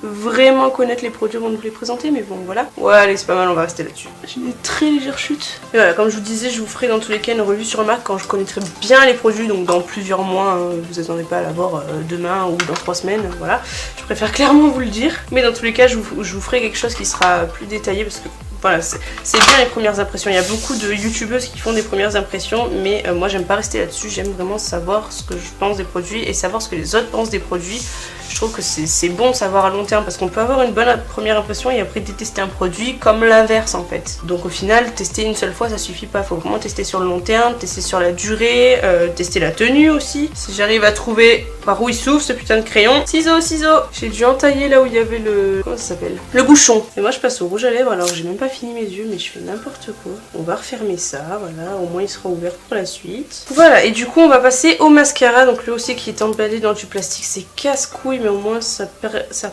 vraiment connaître les produits avant de vous les présenter, mais bon voilà. Ouais allez c'est pas mal, on va rester là-dessus. J'ai des très légères chutes. Et voilà, comme je vous disais, je vous ferai dans tous les cas une revue sur la marque quand je connaîtrai bien les produits, donc dans plusieurs mois, hein, vous attendez pas à la voir demain ou dans 3 semaines, voilà. Je préfère clairement vous le dire, mais dans tous les cas je vous ferai quelque chose qui sera plus détaillé parce que voilà, c'est bien les premières impressions. Il y a beaucoup de youtubeuses qui font des premières impressions, mais moi j'aime pas rester là-dessus, j'aime vraiment savoir ce que je pense des produits et savoir ce que les autres pensent des produits. Je trouve que c'est bon de savoir à long terme parce qu'on peut avoir une bonne première impression et après détester un produit comme l'inverse en fait. Donc au final, tester une seule fois ça suffit pas, faut vraiment tester sur le long terme, tester sur la durée, tester la tenue aussi. Si j'arrive à trouver par où il s'ouvre ce putain de crayon. Ciseaux, ciseaux. J'ai dû entailler là où il y avait le... comment ça s'appelle? Le bouchon. Et moi je passe au rouge à lèvres alors j'ai même pas fini mes yeux mais je fais n'importe quoi. On va refermer ça, voilà, au moins il sera ouvert pour la suite. Voilà, et du coup on va passer au mascara. Donc lui aussi qui est emballé dans du plastique, c'est casse-couille mais au moins ça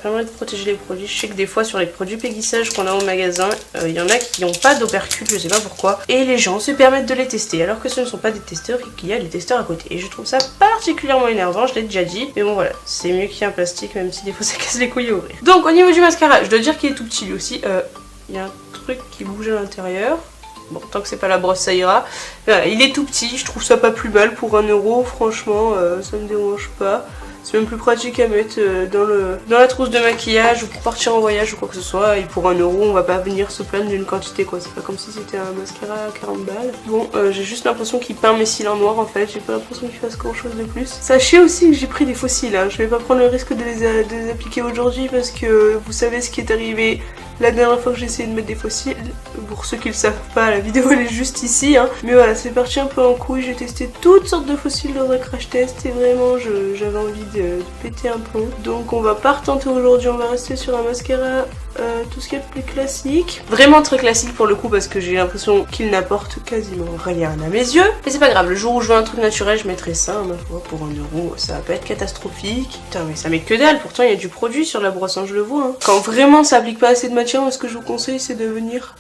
permet de protéger les produits. Je sais que des fois sur les produits péguissage qu'on a au magasin, il y en a qui n'ont pas d'opercule, je sais pas pourquoi, et les gens se permettent de les tester alors que ce ne sont pas des testeurs et qu'il y a des testeurs à côté. Et je trouve ça particulièrement énervant, je l'ai déjà dit, mais bon voilà, c'est mieux qu'il y ait un plastique même si des fois ça casse les couilles à ouvrir. Donc au niveau du mascara, je dois dire qu'il est tout petit lui aussi, il y a un truc qui bouge à l'intérieur. Bon, tant que c'est pas la brosse, ça ira. Voilà, il est tout petit, je trouve ça pas plus mal pour 1 €, franchement, ça me dérange pas. C'est même plus pratique à mettre dans la trousse de maquillage ou pour partir en voyage ou quoi que ce soit. Et pour 1 €, on va pas venir se plaindre d'une quantité quoi. C'est pas comme si c'était un mascara à 40 balles. Bon, j'ai juste l'impression qu'il peint mes cils en noir en fait. J'ai pas l'impression qu'il fasse grand chose de plus. Sachez aussi que j'ai pris des faux cils. Hein. Je vais pas prendre le risque de les appliquer aujourd'hui parce que vous savez ce qui est arrivé la dernière fois que j'ai essayé de mettre des faux cils. Pour ceux qui le savent pas, la vidéo elle est juste ici. Hein. Mais voilà, c'est parti un peu en couille. J'ai testé toutes sortes de faux cils dans un crash test et vraiment j'avais envie de péter un plomb. Donc on va pas retenter aujourd'hui, on va rester sur un mascara tout ce qui est plus classique. Vraiment très classique pour le coup parce que j'ai l'impression qu'il n'apporte quasiment rien à mes yeux. Mais c'est pas grave, le jour où je veux un truc naturel je mettrai ça, ma foi, pour 1 €, ça va pas être catastrophique. Putain mais ça met que dalle, pourtant il y a du produit sur la brosse, hein, je le vois. Hein. Quand vraiment ça applique pas assez de matière, moi ce que je vous conseille c'est de venir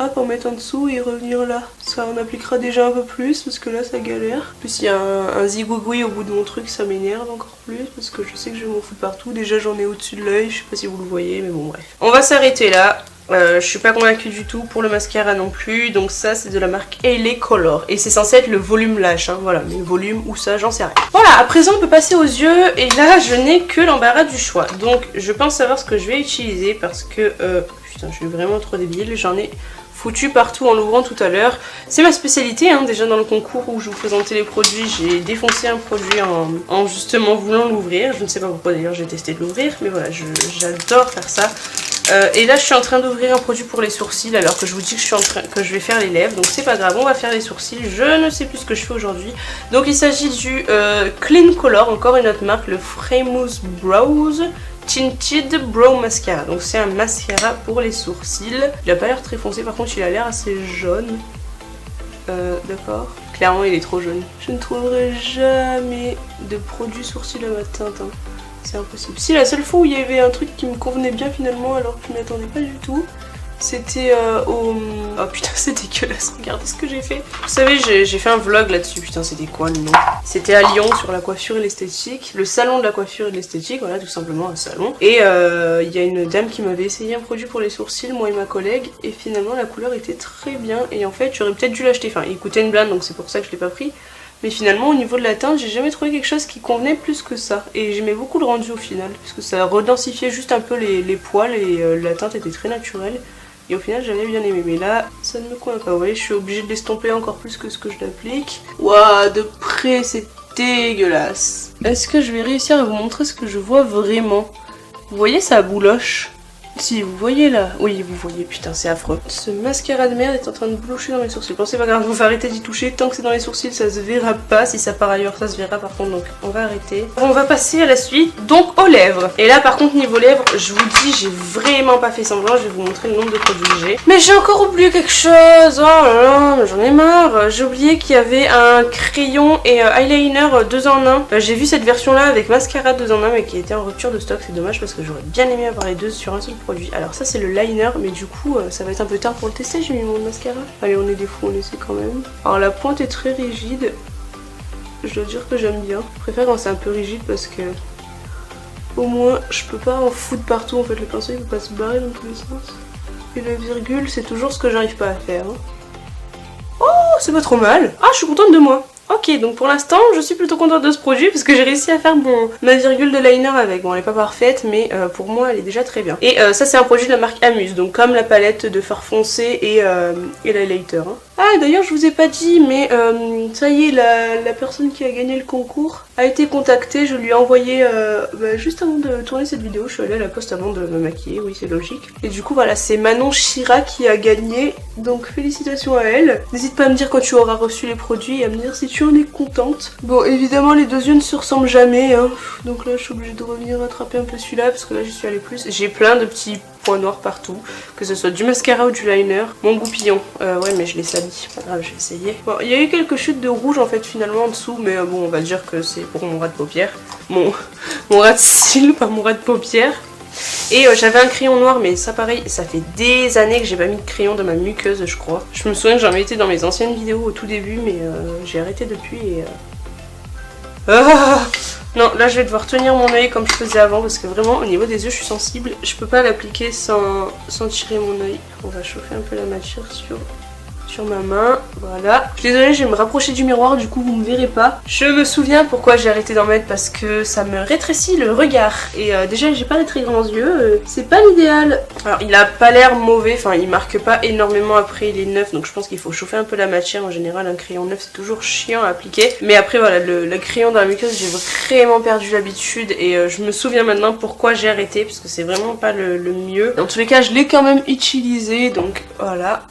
hop en mettre en dessous et revenir là. Ça on appliquera déjà un peu plus parce que là ça galère. En plus il y a un zigouigoui au bout de mon truc, ça m'énerve encore plus parce que je sais que je vais m'en foutre partout. Déjà j'en ai au-dessus de l'œil, je sais pas si vous le voyez mais bon bref. On va s'arrêter là. Je suis pas convaincue du tout pour le mascara non plus. Donc ça c'est de la marque LA Color et c'est censé être le volume lash hein, voilà, mais volume ou ça j'en sais rien. Voilà, à présent on peut passer aux yeux et là je n'ai que l'embarras du choix. Donc je pense savoir ce que je vais utiliser parce que putain je suis vraiment trop débile, j'en ai foutu partout en l'ouvrant tout à l'heure. C'est ma spécialité hein, déjà dans le concours où je vous présentais les produits, j'ai défoncé un produit en justement voulant l'ouvrir. Je ne sais pas pourquoi d'ailleurs j'ai testé de l'ouvrir mais voilà, j'adore faire ça. Et là je suis en train d'ouvrir un produit pour les sourcils alors que je vous dis que je vais faire les lèvres, donc c'est pas grave, on va faire les sourcils. Je ne sais plus ce que je fais aujourd'hui. Donc il s'agit du Clean Color, encore une autre marque, le Famous Brows Tinted Brow Mascara. Donc c'est un mascara pour les sourcils. Il a pas l'air très foncé, par contre il a l'air assez jaune. D'accord. Clairement il est trop jaune. Je ne trouverai jamais de produit sourcils à ma teinte. Hein. C'est impossible. Si, la seule fois où il y avait un truc qui me convenait bien finalement alors que je m'y attendais pas du tout, c'était au... Oh putain c'est dégueulasse, regardez ce que j'ai fait. Vous savez j'ai fait un vlog là-dessus, putain c'était quoi le nom? C'était à Lyon sur la coiffure et l'esthétique, le salon de la coiffure et de l'esthétique, voilà tout simplement un salon. Et il y a une dame qui m'avait essayé un produit pour les sourcils, moi et ma collègue, et finalement la couleur était très bien et en fait j'aurais peut-être dû l'acheter, enfin il coûtait une blinde donc c'est pour ça que je l'ai pas pris. Mais finalement au niveau de la teinte j'ai jamais trouvé quelque chose qui convenait plus que ça. Et j'aimais beaucoup le rendu au final, puisque ça redensifiait juste un peu les poils et la teinte était très naturelle. Et au final j'avais bien aimé, mais là ça ne me convient pas. Vous voyez, je suis obligée de l'estomper encore plus que ce que je l'applique. Waouh, de près c'est dégueulasse. Est-ce que je vais réussir à vous montrer ce que je vois vraiment? Vous voyez ça bouloche? Si vous voyez là, oui vous voyez, putain c'est affreux. Ce mascara de merde est en train de bloucher dans mes sourcils. Bon c'est pas grave, on va arrêter d'y toucher, tant que c'est dans les sourcils ça se verra pas, si ça part ailleurs ça se verra par contre, donc on va arrêter. On va passer à la suite, donc aux lèvres. Et là par contre niveau lèvres, je vous dis j'ai vraiment pas fait semblant, je vais vous montrer le nombre de produits que j'ai. Mais j'ai encore oublié quelque chose, oh là là, j'en ai marre. J'ai oublié qu'il y avait un crayon et eyeliner 2 en 1. J'ai vu cette version là avec mascara 2 en 1 mais qui était en rupture de stock, c'est dommage parce que j'aurais bien aimé avoir les deux sur un seul produit. Alors ça c'est le liner, mais du coup ça va être un peu tard pour le tester, j'ai mis mon mascara. Allez on est des fous, on essaie quand même. Alors la pointe est très rigide, je dois dire que j'aime bien. Je préfère quand c'est un peu rigide parce que au moins je peux pas en foutre partout, en fait le pinceau il peut pas se barrer dans tous les sens. Et la virgule c'est toujours ce que j'arrive pas à faire. Oh c'est pas trop mal. Ah je suis contente de moi. Ok, donc pour l'instant, je suis plutôt contente de ce produit parce que j'ai réussi à faire ma virgule de liner avec. Bon, elle est pas parfaite, mais pour moi, elle est déjà très bien. Et ça, c'est un produit de la marque Amuse, donc comme la palette de fard foncé et l'highlighter. Hein. Ah, d'ailleurs, je vous ai pas dit, mais ça y est, la personne qui a gagné le concours a été contactée. Je lui ai envoyé, juste avant de tourner cette vidéo, je suis allée à la poste avant de me maquiller, oui, c'est logique. Et du coup, voilà, c'est Manon Chira qui a gagné, donc félicitations à elle. N'hésite pas à me dire quand tu auras reçu les produits et à me dire si tu en es contente. Bon, évidemment, les deux yeux ne se ressemblent jamais, hein. Donc là, je suis obligée de revenir rattraper un peu celui-là parce que là, j'y suis allée plus. J'ai plein de petits points noirs partout, que ce soit du mascara ou du liner. Mon goupillon, ouais mais je l'ai sali, pas grave, j'ai essayé. Bon, il y a eu quelques chutes de rouge en fait finalement en dessous, mais bon on va dire que c'est pour mon ras de paupière. Mon ras de cils, pas mon ras de paupière. Et j'avais un crayon noir, mais ça pareil, ça fait des années que j'ai pas mis de crayon dans ma muqueuse je crois. Je me souviens que j'en mettais dans mes anciennes vidéos au tout début, mais j'ai arrêté depuis et... Non, là je vais devoir tenir mon œil comme je faisais avant parce que vraiment au niveau des yeux je suis sensible. Je peux pas l'appliquer sans tirer mon œil. On va chauffer un peu la matière sur ma main, voilà. Je suis désolée, je vais me rapprocher du miroir, du coup vous me verrez pas. Je me souviens pourquoi j'ai arrêté d'en mettre, parce que ça me rétrécit le regard. Et déjà j'ai pas des très grands yeux, c'est pas l'idéal. Alors il a pas l'air mauvais, enfin il marque pas énormément après il est neuf, donc je pense qu'il faut chauffer un peu la matière. En général un crayon neuf c'est toujours chiant à appliquer. Mais après voilà, le crayon dans la muqueuse j'ai vraiment perdu l'habitude et je me souviens maintenant pourquoi j'ai arrêté, parce que c'est vraiment pas le mieux. Dans tous les cas je l'ai quand même utilisé, donc voilà.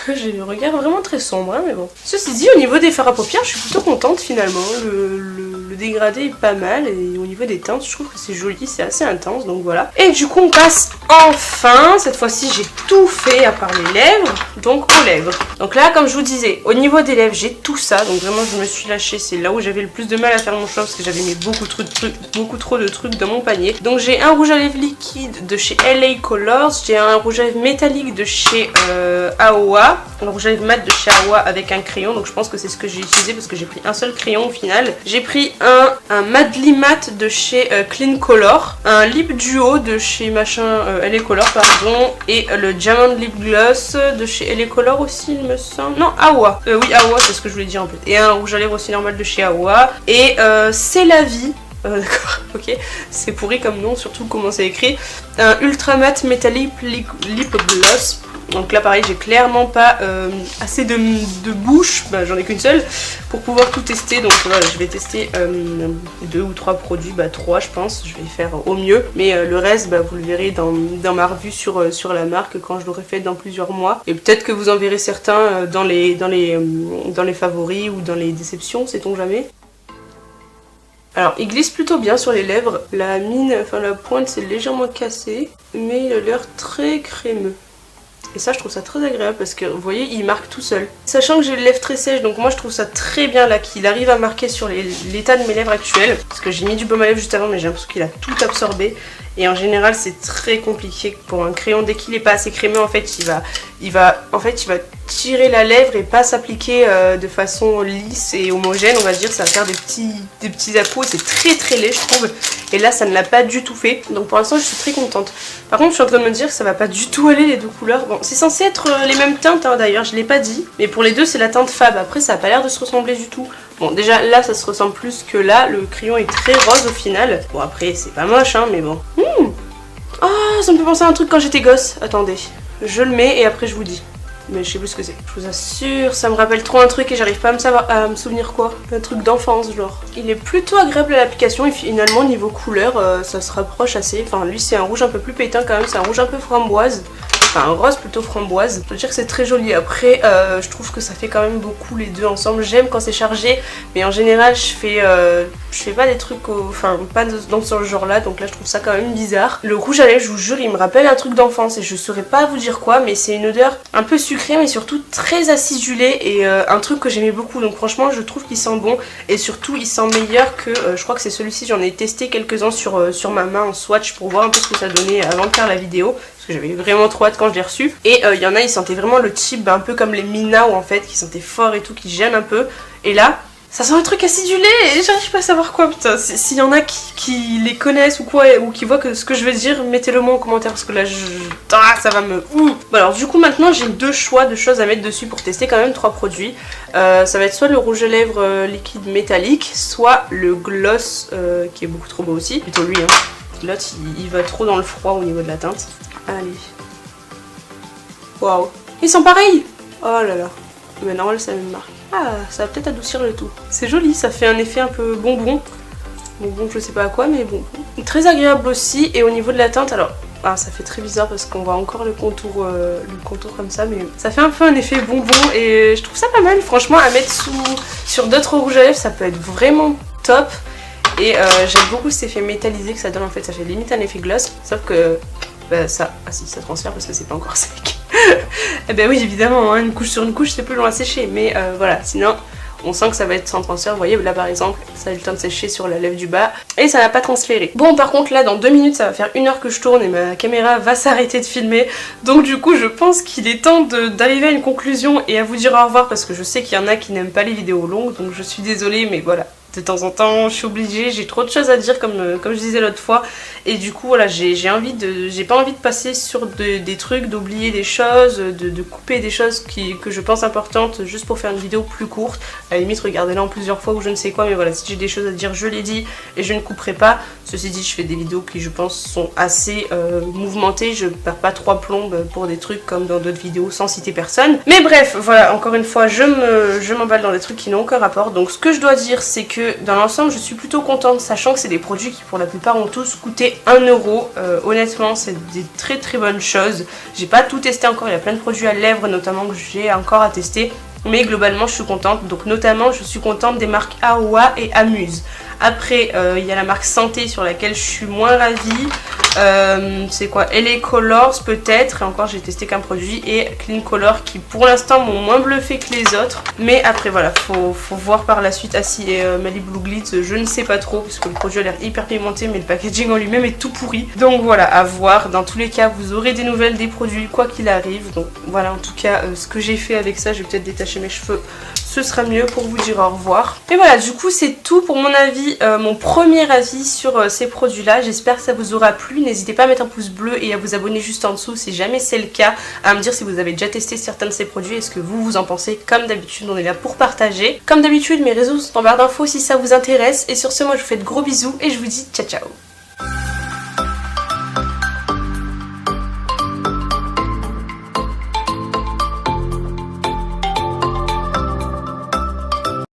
J'ai le regard vraiment très sombre, hein, mais bon. Ceci dit, au niveau des fards à paupières, je suis plutôt contente finalement. Le dégradé est pas mal et au niveau des teintes, je trouve que c'est joli, c'est assez intense, donc voilà. Et du coup, on passe enfin, cette fois-ci, j'ai tout fait à part les lèvres, donc aux lèvres. Donc là, comme je vous disais, au niveau des lèvres, j'ai tout ça, donc vraiment, je me suis lâchée. C'est là où j'avais le plus de mal à faire mon choix parce que j'avais mis beaucoup trop de trucs dans mon panier. Donc j'ai un rouge à lèvres liquide de chez LA Colors, j'ai un rouge à lèvres métallique de chez Aowa, un rouge à lèvres mat de chez Aowa avec un crayon, donc je pense que c'est ce que j'ai utilisé parce que j'ai pris un seul crayon au final. J'ai pris un Madly Matte de chez Clean Color, un lip duo de chez machin LA Color pardon, et le Diamond Lip Gloss de chez LA Color aussi il me semble. Non, Aowa, oui Aowa c'est ce que je voulais dire en fait. Et un rouge à lèvres aussi normal de chez Aowa. Et C'est la vie. D'accord, ok, c'est pourri comme nom, surtout comment c'est écrit. Un Ultra Matte Metallic Lip Gloss. Donc là pareil, j'ai clairement pas assez de bouche, bah, j'en ai qu'une seule, pour pouvoir tout tester. Donc voilà, je vais tester 2 ou 3 produits, bah 3 je pense, je vais faire au mieux. Mais le reste, bah, vous le verrez dans ma revue sur la marque quand je l'aurai fait dans plusieurs mois. Et peut-être que vous en verrez certains dans les favoris ou dans les déceptions, sait-on jamais. Alors il glisse plutôt bien sur les lèvres, la mine, enfin la pointe c'est légèrement cassé, mais il a l'air très crémeux. Et ça je trouve ça très agréable parce que vous voyez il marque tout seul. Sachant que j'ai les lèvres très sèches, donc moi je trouve ça très bien là qu'il arrive à marquer sur l'état de mes lèvres actuelles. Parce que j'ai mis du baume à lèvres juste avant mais j'ai l'impression qu'il a tout absorbé. Et en général c'est très compliqué pour un crayon, dès qu'il est pas assez crémeux en fait il va tirer la lèvre et pas s'appliquer de façon lisse et homogène, on va dire, ça va faire des petits à-coups, c'est très laid je trouve. Et là ça ne l'a pas du tout fait, donc pour l'instant je suis très contente. Par contre je suis en train de me dire que ça va pas du tout aller les deux couleurs. Bon c'est censé être les mêmes teintes hein, d'ailleurs, je l'ai pas dit, mais pour les deux c'est la teinte Fab, après ça a pas l'air de se ressembler du tout. Bon déjà là ça se ressemble plus que là, le crayon est très rose au final. Bon après c'est pas moche hein, mais bon. Ah ça me fait penser à un truc quand j'étais gosse, attendez, je le mets et après je vous dis. mais je sais plus ce que c'est. Je vous assure, ça me rappelle trop un truc et j'arrive pas à me souvenir quoi. Un truc d'enfance genre. Il est plutôt agréable à l'application et finalement niveau couleur ça se rapproche assez. Enfin lui c'est un rouge un peu plus pétain quand même, c'est un rouge un peu framboise. Enfin un rose plutôt framboise. Je veux dire que c'est très joli. Après je trouve que ça fait quand même beaucoup les deux ensemble. J'aime quand c'est chargé mais en général je fais pas des trucs enfin pas dans ce genre là, donc là je trouve ça quand même bizarre. Le rouge à lèvres je vous jure il me rappelle un truc d'enfance et je saurais pas vous dire quoi, mais c'est une odeur un peu sucrée mais surtout très acidulée et un truc que j'aimais beaucoup, donc franchement je trouve qu'il sent bon et surtout il sent meilleur que je crois que c'est celui-ci. J'en ai testé quelques-uns sur ma main en swatch pour voir un peu ce que ça donnait avant de faire la vidéo parce que j'avais vraiment trop hâte quand je l'ai reçu. Et il y en a ils sentaient vraiment le type un peu comme les Minao en fait, qui sentaient fort et tout, qui gênent un peu, et là ça sent un truc acidulé et j'arrive pas à savoir quoi, putain. S'il y en a qui les connaissent ou quoi, ou qui voient que ce que je veux dire, mettez-le moi en commentaire parce que là ça va me... Bon alors du coup maintenant j'ai deux choix de choses à mettre dessus pour tester quand même 3 produits. Ça va être soit le rouge à lèvres liquide métallique, soit le gloss qui est beaucoup trop beau aussi, plutôt lui hein. L'autre il va trop dans le froid au niveau de la teinte. Allez. Waouh. Ils sont pareils. Oh là là. Mais normal c'est la même marque. Ah, ça va peut-être adoucir le tout. C'est joli, ça fait un effet un peu bonbon. Bonbon, je sais pas à quoi, mais bonbon. Très agréable aussi, et au niveau de la teinte, alors... Ah, ça fait très bizarre parce qu'on voit encore le contour comme ça, mais ça fait un peu un effet bonbon, et je trouve ça pas mal. Franchement, à mettre sur d'autres rouges à lèvres, ça peut être vraiment top. Et j'aime beaucoup cet effet métallisé que ça donne en fait, ça fait limite un effet gloss, sauf que... Bah ça... Ah si, ça transfère parce que c'est pas encore sec. Eh ben oui évidemment, hein, une couche sur une couche c'est plus long à sécher, mais voilà, sinon on sent que ça va être sans transfert. Vous voyez là par exemple, ça a eu le temps de sécher sur la lèvre du bas et ça n'a pas transféré. Bon par contre là dans 2 minutes ça va faire 1 heure que je tourne et ma caméra va s'arrêter de filmer, donc du coup je pense qu'il est temps d'arriver à une conclusion et à vous dire au revoir parce que je sais qu'il y en a qui n'aiment pas les vidéos longues, donc je suis désolée mais voilà. De temps en temps, je suis obligée, j'ai trop de choses à dire comme je disais l'autre fois. Et du coup, voilà, j'ai pas envie de passer sur des trucs, d'oublier des choses, de couper des choses que je pense importantes juste pour faire une vidéo plus courte. À la limite, regardez-la en plusieurs fois ou je ne sais quoi, mais voilà, si j'ai des choses à dire, je l'ai dit et je ne couperai pas. Ceci dit, je fais des vidéos qui, je pense, sont assez mouvementées. Je perds pas 3 plombes pour des trucs comme dans d'autres vidéos sans citer personne. Mais bref, voilà, encore une fois, je m'emballe dans des trucs qui n'ont aucun rapport. Donc ce que je dois dire, c'est que dans l'ensemble je suis plutôt contente, sachant que c'est des produits qui pour la plupart ont tous coûté 1 €. Honnêtement c'est des très très bonnes choses. J'ai pas tout testé encore, il y a plein de produits à lèvres notamment que j'ai encore à tester, mais globalement je suis contente. Donc notamment je suis contente des marques Aowa et Amuse. Après il y a la marque Santé sur laquelle je suis moins ravie. C'est quoi, LA Colors peut-être, et encore j'ai testé qu'un produit, et Clean Color qui pour l'instant m'ont moins bluffé que les autres, mais après voilà, faut voir par la suite. Ah si, et Malibu Blue Glitz, je ne sais pas trop parce que le produit a l'air hyper pigmenté mais le packaging en lui-même est tout pourri, donc voilà, à voir. Dans tous les cas vous aurez des nouvelles des produits quoi qu'il arrive, donc voilà en tout cas ce que j'ai fait avec ça. Je vais peut-être détacher mes cheveux, ce sera mieux pour vous dire au revoir. Et voilà, du coup c'est tout pour mon avis, mon premier avis sur ces produits là. J'espère que ça vous aura plu. N'hésitez pas à mettre un pouce bleu et à vous abonner juste en dessous si jamais c'est le cas, à me dire si vous avez déjà testé certains de ces produits et ce que vous en pensez. Comme d'habitude on est là pour partager. Comme d'habitude mes réseaux sont en barre d'infos si ça vous intéresse, et sur ce moi je vous fais de gros bisous et je vous dis ciao ciao.